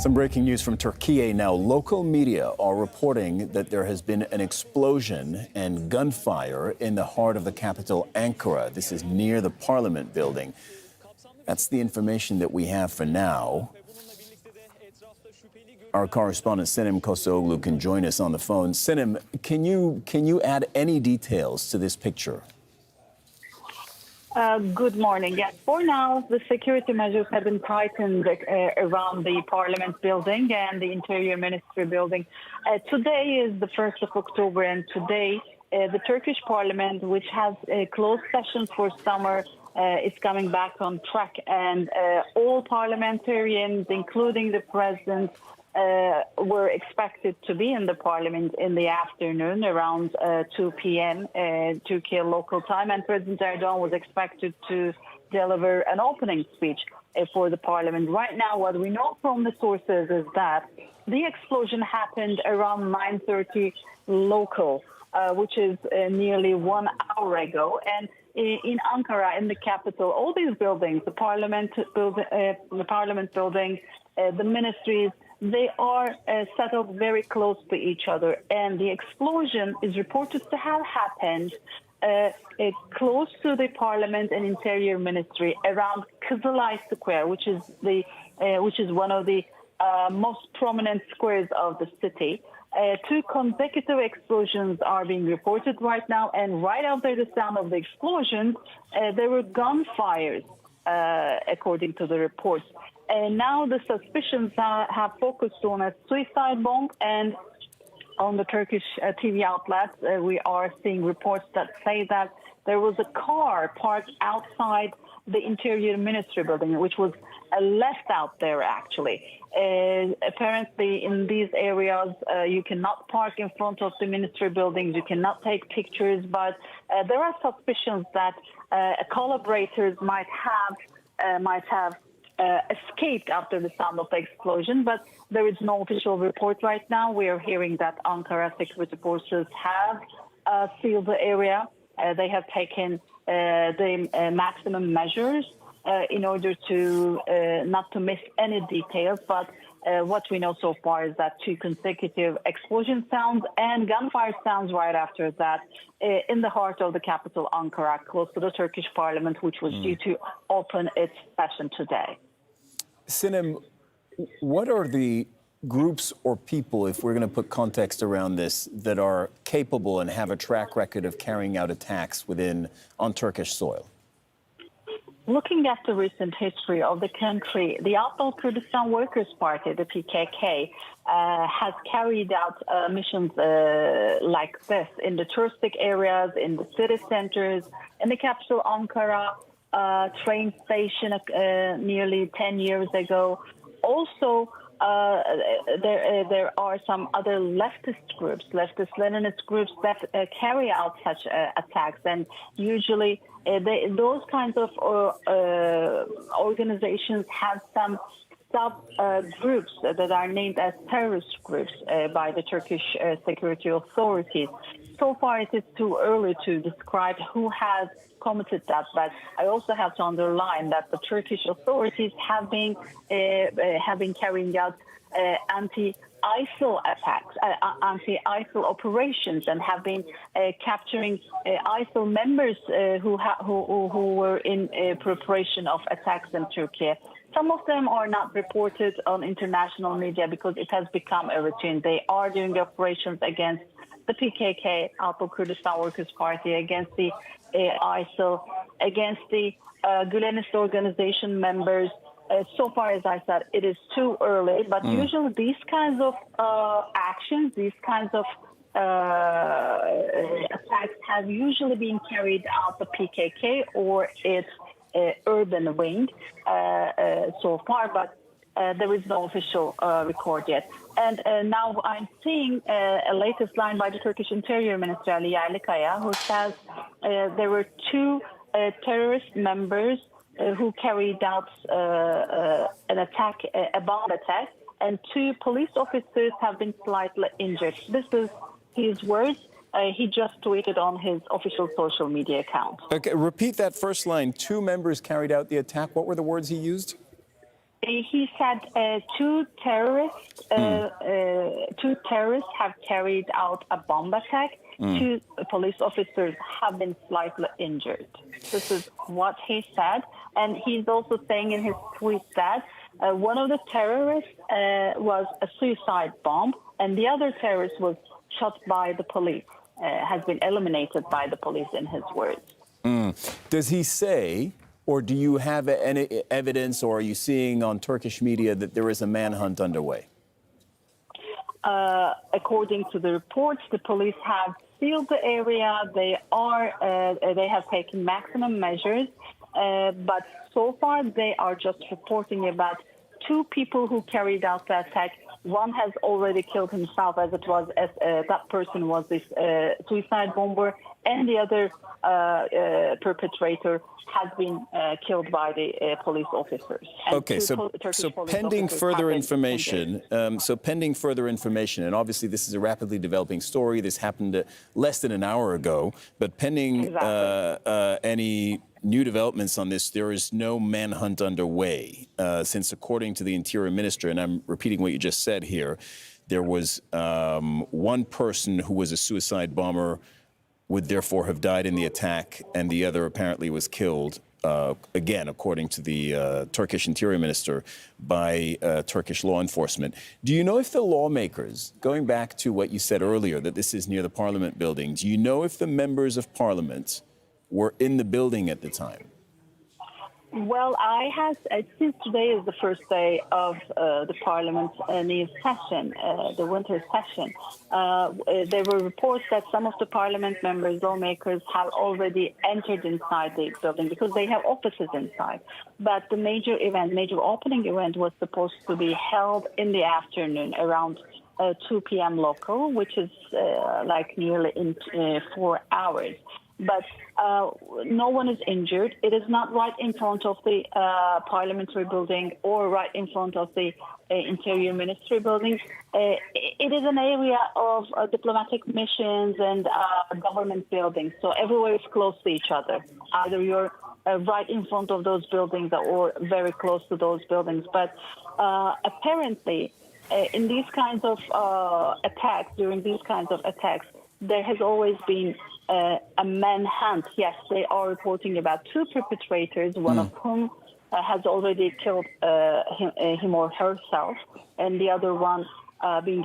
Some breaking news from Turkey now. Local media are reporting that there has been an explosion and gunfire in the heart of the capital, Ankara. This is near the parliament building. That's the information that we have for now. Our correspondent Sinem Kosoğlu can join us on the phone. Sinem, can you add any details to this picture? Good morning. Yes, for now, the security measures have been tightened around the Parliament building and the Interior Ministry building. Today is the 1st of October, and today the Turkish Parliament, which has a closed session for summer, is coming back on track, and all parliamentarians, including the president, were expected to be in the parliament in the afternoon around 2 p.m. Turkey local time, and President Erdogan was expected to deliver an opening speech for the parliament. Right now, what we know from the sources is that the explosion happened around 9:30 local, which is nearly 1 hour ago, and in Ankara, in the capital, all these buildings, the parliament building, the ministries, they are set up very close to each other, and the explosion is reported to have happened close to the Parliament and Interior Ministry around Kızılay Square, which is one of the most prominent squares of the city. Two consecutive explosions are being reported right now, and right after the sound of the explosion, there were gunfires, according to the reports. And now the suspicions have focused on a suicide bomb, and on the Turkish TV outlets, we are seeing reports that say that there was a car parked outside the Interior Ministry building, which was left out there, actually. Apparently, in these areas, you cannot park in front of the ministry buildings, you cannot take pictures, but there are suspicions that collaborators might have escaped after the sound of the explosion, but there is no official report right now. We are hearing that Ankara security forces have sealed the area. They have taken the maximum measures in order to not to miss any details, but what we know so far is that two consecutive explosion sounds and gunfire sounds right after that in the heart of the capital, Ankara, close to the Turkish parliament, which was due to open its session today. Sinem, what are the groups or people, if we're going to put context around this, that are capable and have a track record of carrying out attacks on Turkish soil? Looking at the recent history of the country, the Outlaw Kurdistan Workers' Party, the PKK, has carried out missions like this in the touristic areas, in the city centers, in the capital Ankara, train station nearly 10 years ago. Also, there are some other leftist groups, leftist-Leninist groups that carry out such attacks, and usually those kinds of organizations have some sub-groups that are named as terrorist groups by the Turkish security authorities. So far, it is too early to describe who has committed that, but I also have to underline that the Turkish authorities have been carrying out anti-ISIL attacks, anti-ISIL operations, and have been capturing ISIL members who were in preparation of attacks in Turkey. Some of them are not reported on international media because it has become a routine. They are doing operations against the PKK, Outlaw Kurdistan Workers' Party, against the ISIL, against the Gülenist organization members. So far, as I said, it is too early, but usually these kinds of actions, these kinds of attacks have usually been carried out the PKK or its urban wing so far, but there is no official record yet. And now I'm seeing a latest line by the Turkish Interior Minister Ali Yerlikaya, who says there were two terrorist members who carried out an attack, a bomb attack, and two police officers have been slightly injured. This is his words. He just tweeted on his official social media account. Okay, repeat that first line. Two members carried out the attack. What were the words he used? He said two terrorists have carried out a bomb attack. Two police officers have been slightly injured. This is what he said. And he's also saying in his tweet that one of the terrorists was a suicide bomb, and the other terrorist was shot by the police, has been eliminated by the police, in his words. Does he say, or do you have any evidence, or are you seeing on Turkish media that there is a manhunt underway? According to the reports, the police have sealed the area. They have taken maximum measures, but so far they are just reporting about two people who carried out the attack. One has already killed himself, as that person was this suicide bomber, and the other perpetrator has been killed by the police officers. And okay, so pending further information, and obviously this is a rapidly developing story. This happened less than an hour ago, but pending any new developments on this, there is no manhunt underway, since according to the Interior Minister, and I'm repeating what you just said here, there was one person who was a suicide bomber would therefore have died in the attack, and the other apparently was killed, again, according to the Turkish Interior Minister, by Turkish law enforcement. Do you know if the lawmakers, going back to what you said earlier, that this is near the Parliament building, do you know if the members of Parliament were in the building at the time? Well, since today is the first day of the Parliament's new session, the winter session, there were reports that some of the Parliament members, lawmakers, have already entered inside the building because they have offices inside. But the major opening event was supposed to be held in the afternoon around 2 p.m. local, which is like nearly in 4 hours. But no one is injured. It is not right in front of the parliamentary building or right in front of the Interior Ministry building. It is an area of diplomatic missions and government buildings, so everywhere is close to each other. Either you're right in front of those buildings or very close to those buildings. But apparently, in these kinds of attacks, there has always been a manhunt. Yes, they are reporting about two perpetrators, one of whom has already killed him or herself, and the other one being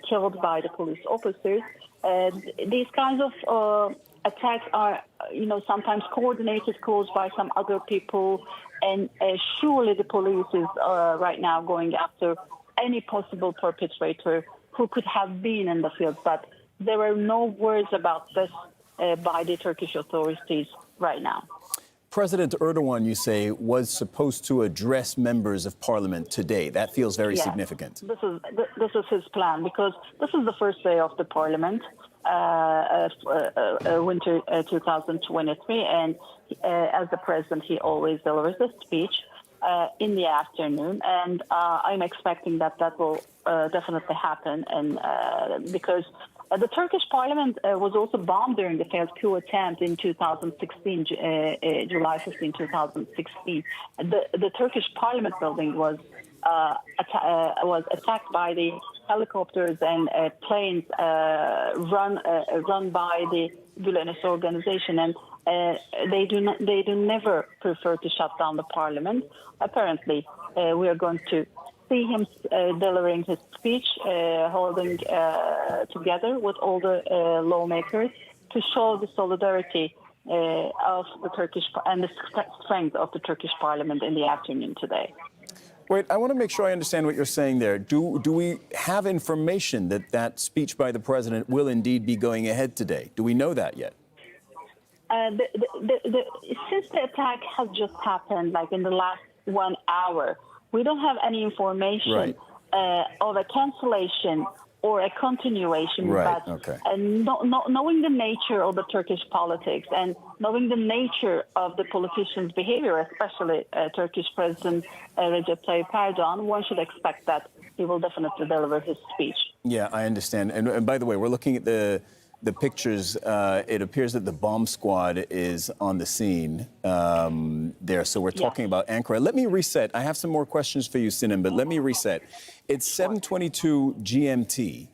killed by the police officers. These kinds of attacks are, sometimes coordinated, caused by some other people, and surely the police is right now going after any possible perpetrator who could have been in the field. But there are no words about this by the Turkish authorities right now. President Erdogan, you say, was supposed to address members of parliament today. That feels very significant. This is his plan, because this is the first day of the parliament, winter 2023, and as the president, he always delivers a speech in the afternoon, and I'm expecting that will definitely happen, and because the Turkish parliament was also bombed during the failed coup attempt in 2016, July 15, 2016. The Turkish parliament building was attacked by the helicopters and planes run by the Gülenist organization, and they do never prefer to shut down the parliament. Apparently, we are going to see him delivering his speech, holding together with all the lawmakers to show the solidarity of the Turkish and the strength of the Turkish parliament in the afternoon today. Wait, I want to make sure I understand what you're saying there. Do we have information that speech by the president will indeed be going ahead today? Do we know that yet? Since the attack has just happened, like in the last 1 hour, we don't have any information of a cancellation or a continuation. Right. But okay. Knowing the nature of the Turkish politics and knowing the nature of the politicians' behavior, especially Turkish President Recep Tayyip Erdogan, one should expect that he will definitely deliver his speech. Yeah, I understand. And by the way, we're looking at the the pictures, it appears that the bomb squad is on the scene there. So we're talking about Ankara. Let me reset. I have some more questions for you, Sinem, but let me reset. It's 7:22 GMT.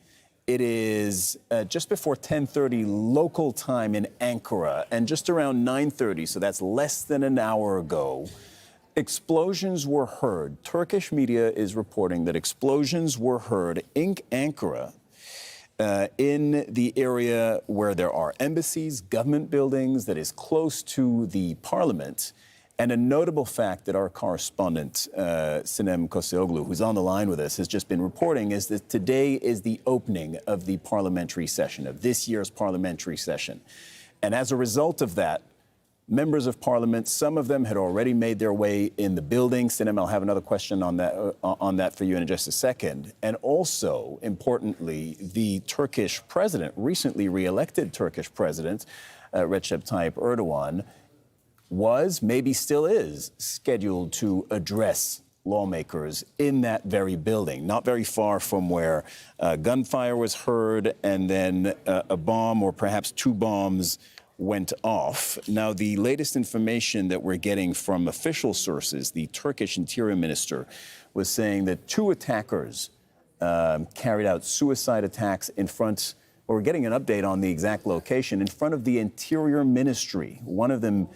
It is just before 10:30 local time in Ankara, and just around 9:30, so that's less than an hour ago, explosions were heard. Turkish media is reporting that explosions were heard in Ankara, in the area where there are embassies, government buildings, that is close to the parliament. And a notable fact that our correspondent, Sinem Koseoglu, who's on the line with us, has just been reporting is that today is the opening of the parliamentary session, of this year's parliamentary session. And as a result of that, members of parliament, some of them had already made their way in the building. Sinem, I'll have another question on that for you in just a second. And also, importantly, the Turkish president, recently re-elected Turkish president, Recep Tayyip Erdogan, was, maybe still is, scheduled to address lawmakers in that very building, not very far from where gunfire was heard and then a bomb or perhaps two bombs went off. Now, the latest information that we're getting from official sources, the Turkish interior minister was saying that two attackers carried out suicide attacks in front, or we're getting an update on the exact location, in front of the interior ministry. One of them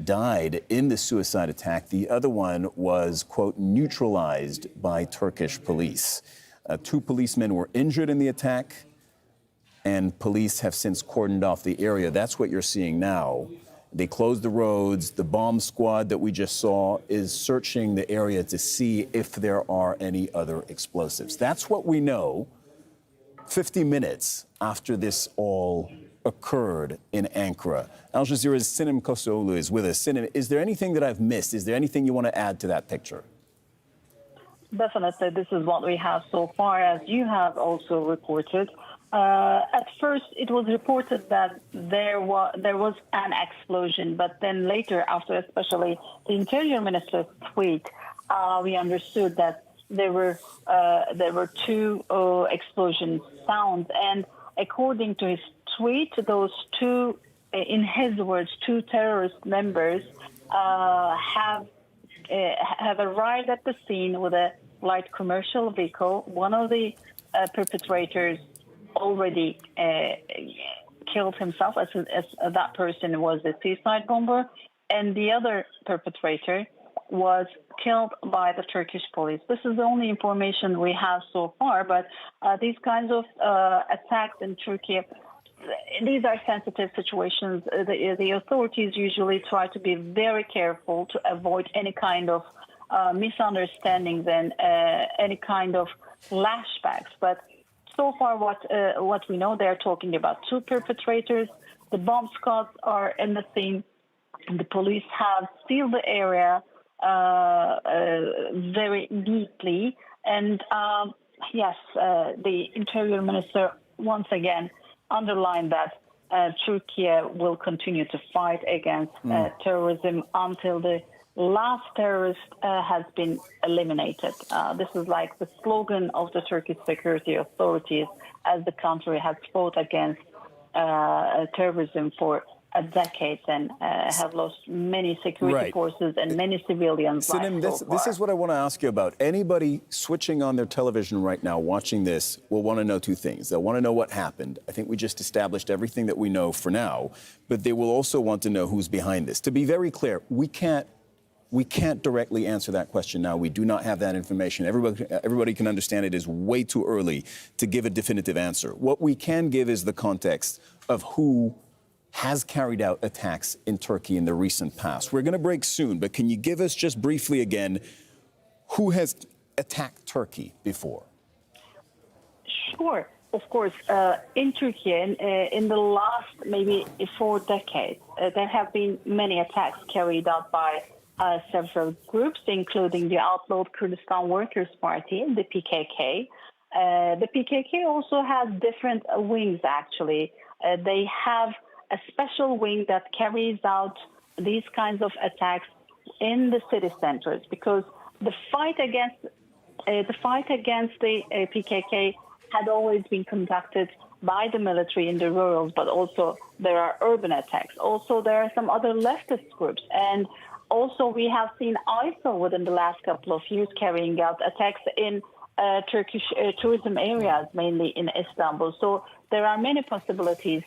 died in the suicide attack. The other one was, quote, neutralized by Turkish police. Two policemen were injured in the attack, and police have since cordoned off the area. That's what you're seeing now. They closed the roads. The bomb squad that we just saw is searching the area to see if there are any other explosives. That's what we know 50 minutes after this all occurred in Ankara. Al Jazeera's Sinem Koseoglu is with us. Sinem, is there anything that I've missed? Is there anything you want to add to that picture? Definitely, this is what we have so far, as you have also reported. At first, it was reported that there was an explosion, but then later, after especially the interior minister's tweet, we understood that there were two explosion sounds, and according to his tweet, those two, in his words, two terrorist members have arrived at the scene with a light commercial vehicle. One of the perpetrators already killed himself, as that person was a suicide bomber, and the other perpetrator was killed by the Turkish police. This is the only information we have so far, but these kinds of attacks in Turkey, these are sensitive situations. The authorities usually try to be very careful to avoid any kind of misunderstandings and any kind of flashbacks. But so far, what we know, they're talking about two perpetrators. The bomb squads are in the scene. The police have sealed the area very neatly. And yes, the interior minister once again underlined that Turkey will continue to fight against terrorism until the last terrorist has been eliminated. This is like the slogan of the Turkish security authorities, as the country has fought against terrorism for a decade and have lost many security forces and many civilians. Sinem, this is what I want to ask you about. Anybody switching on their television right now, watching this, will want to know two things. They'll want to know what happened. I think we just established everything that we know for now, but they will also want to know who's behind this. To be very clear, we can't directly answer that question now. We do not have that information. Everybody can understand it is way too early to give a definitive answer. What we can give is the context of who has carried out attacks in Turkey in the recent past. We're going to break soon, but can you give us just briefly again who has attacked Turkey before? Sure. Of course, in Turkey, in the last maybe 4 decades, there have been many attacks carried out by several groups, including the outlawed Kurdistan Workers' Party, the PKK. The PKK also has different wings, actually. They have a special wing that carries out these kinds of attacks in the city centers, because the fight against the PKK had always been conducted by the military in the rurals, but also there are urban attacks. Also, there are some other leftist groups. And also, we have seen ISIL within the last couple of years carrying out attacks in Turkish tourism areas, mainly in Istanbul. So there are many possibilities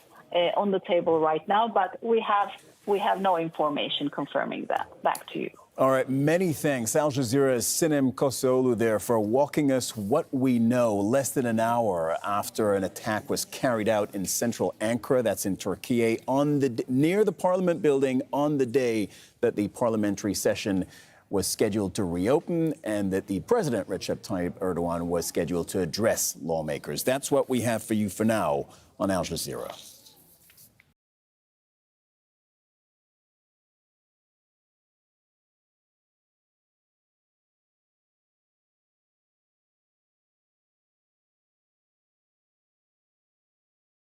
on the table right now, but we have no information confirming that. Back to you. All right, many thanks. Al Jazeera's Sinem Kosoğlu there for walking us what we know less than an hour after an attack was carried out in central Ankara, that's in Turkey, near the parliament building on the day that the parliamentary session was scheduled to reopen and that the president, Recep Tayyip Erdogan, was scheduled to address lawmakers. That's what we have for you for now on Al Jazeera.